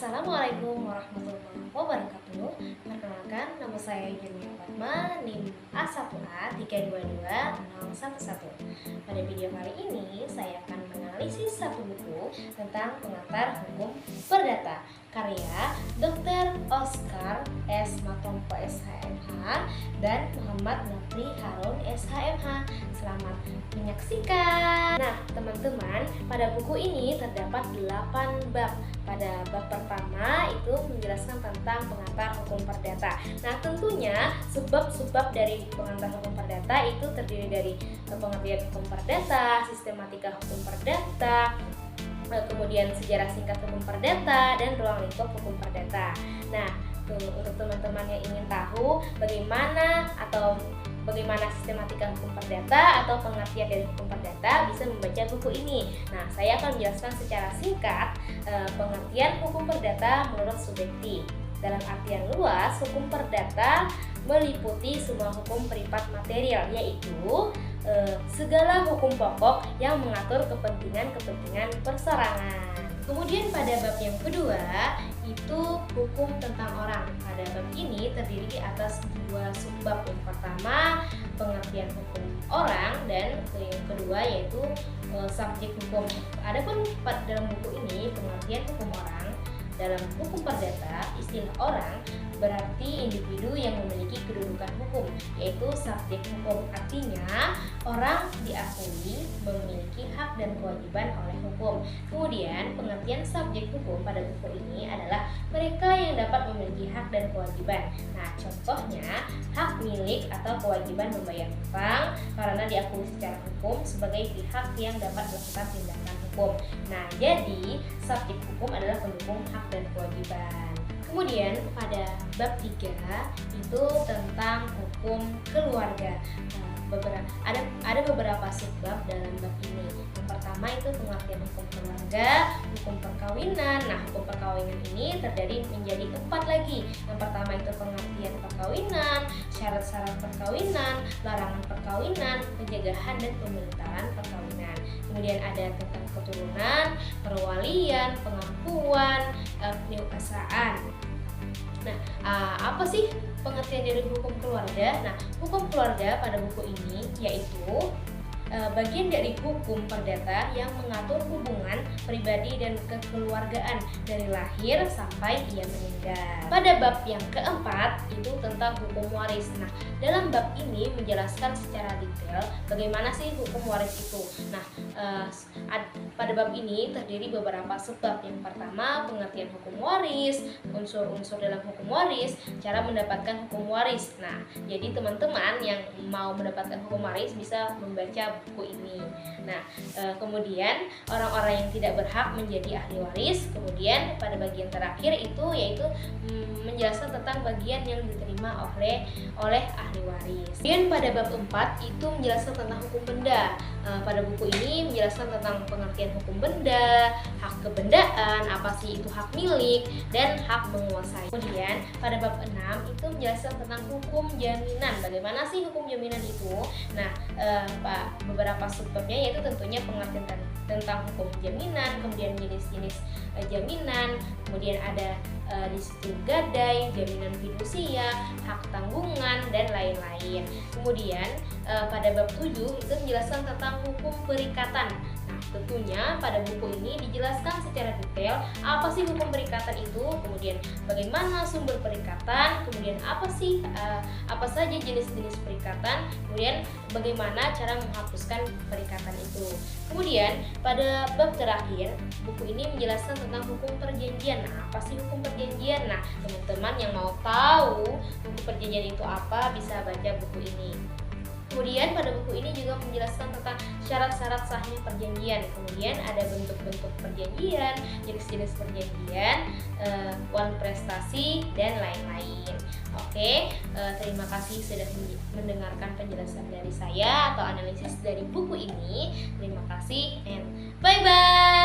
Assalamualaikum warahmatullahi wabarakatuh. Perkenalkan, nama saya Jumia Fatma, NIM A1A322-011. Pada video kali ini, saya akan menganalisis satu buku tentang pengantar hukum perdata karya Dr. Oscar S. Matompo SHMH dan Muhammad Nafri Harun SHMH. Selamat menyaksikan. Nah, teman-teman, pada buku ini terdapat 8 bab. Pada bab pertama itu menjelaskan tentang pengantar hukum perdata. Nah, tentunya sebab-sebab dari pengantar hukum perdata itu terdiri dari pengertian hukum perdata, sistematika hukum perdata, kemudian sejarah singkat hukum perdata, dan ruang lingkup hukum perdata. Nah, untuk teman-teman yang ingin tahu bagaimana sistematika hukum perdata atau pengertian dari hukum perdata, bisa membaca buku ini. Nah, saya akan menjelaskan secara singkat pengertian hukum perdata menurut Subjekti. Dalam artian luas, hukum perdata meliputi semua hukum privat material, yaitu segala hukum pokok yang mengatur kepentingan perseorangan. Kemudian pada bab yang kedua itu hukum tentang orang. Pada bab ini terdiri atas 2 subbab. Yang pertama pengertian hukum orang dan yang kedua yaitu subjek hukum. Adapun dalam buku ini pengertian hukum orang dalam hukum perdata, istilah orang berarti individu yang memiliki kedudukan hukum, yaitu subjek hukum. Artinya orang diakui memiliki hak dan kewajiban oleh hukum. Kemudian pengertian subjek hukum pada buku ini adalah mereka yang dapat memiliki hak dan kewajiban. Nah, contohnya hak milik atau kewajiban membayar hutang karena diakui secara hukum sebagai pihak yang dapat melakukan tindakan hukum. Nah, jadi subjek hukum adalah pendukung hak dan kewajiban. Kemudian pada bab 3 itu tentang hukum keluarga. Ada beberapa subbab dalam bab ini. Yang pertama itu pengertian hukum keluarga, hukum perkawinan. Nah, hukum perkawinan ini terdiri menjadi 4 lagi. Yang pertama itu pengertian perkawinan, syarat-syarat perkawinan, larangan perkawinan, pencegahan dan pemerintahan perkawinan. Kemudian ada tentang keturunan, perwalian, pengakuan, kedewasaan. Nah, apa sih pengertian dari hukum keluarga? Nah, hukum keluarga pada buku ini yaitu bagian dari hukum perdata yang mengatur hubungan pribadi dan kekeluargaan dari lahir sampai ia meninggal. Pada bab yang keempat itu tentang hukum waris. Nah, dalam bab ini menjelaskan secara detail bagaimana sih hukum waris itu. Nah, pada bab ini terdiri beberapa subbab. Yang pertama pengertian hukum waris, unsur-unsur dalam hukum waris, cara mendapatkan hukum waris. Nah, jadi teman-teman yang mau mendapatkan hukum waris bisa membaca buku ini. Nah, kemudian orang-orang yang tidak berhak menjadi ahli waris. Kemudian pada bagian terakhir itu yaitu menjelaskan tentang bagian yang diterima oleh ahli waris. Kemudian pada bab 4 itu menjelaskan tentang hukum benda. Pada buku ini menjelaskan tentang pengertian hukum benda, hak kebendaan, apa sih itu hak milik, dan hak menguasai. Kemudian pada bab 6 itu menjelaskan tentang hukum jaminan. Bagaimana sih hukum jaminan itu? Nah, beberapa subbabnya yaitu tentunya pengertian tentang hukum jaminan, kemudian jenis-jenis jaminan, kemudian ada di situ gadai, jaminan fidusia, hak tanggungan, dan lain-lain. Kemudian pada bab 7 itu menjelaskan tentang hukum perikatan. Nah, tentunya pada buku ini dijelaskan secara detail apa sih hukum perikatan itu, kemudian bagaimana sumber perikatan, kemudian apa saja jenis-jenis perikatan, kemudian bagaimana cara menghapuskan perikatan itu. Kemudian pada bab terakhir buku ini menjelaskan tentang hukum perjanjian. Nah, apa sih hukum perjanjian? Nah, teman-teman yang mau tahu hukum perjanjian itu apa bisa baca buku ini. Kemudian pada buku ini juga menjelaskan tentang syarat-syarat sahnya perjanjian. Kemudian ada bentuk-bentuk perjanjian, jenis-jenis perjanjian, uang prestasi, dan lain-lain. Oke, terima kasih sudah mendengarkan penjelasan dari saya atau analisis dari buku ini. Terima kasih and bye-bye.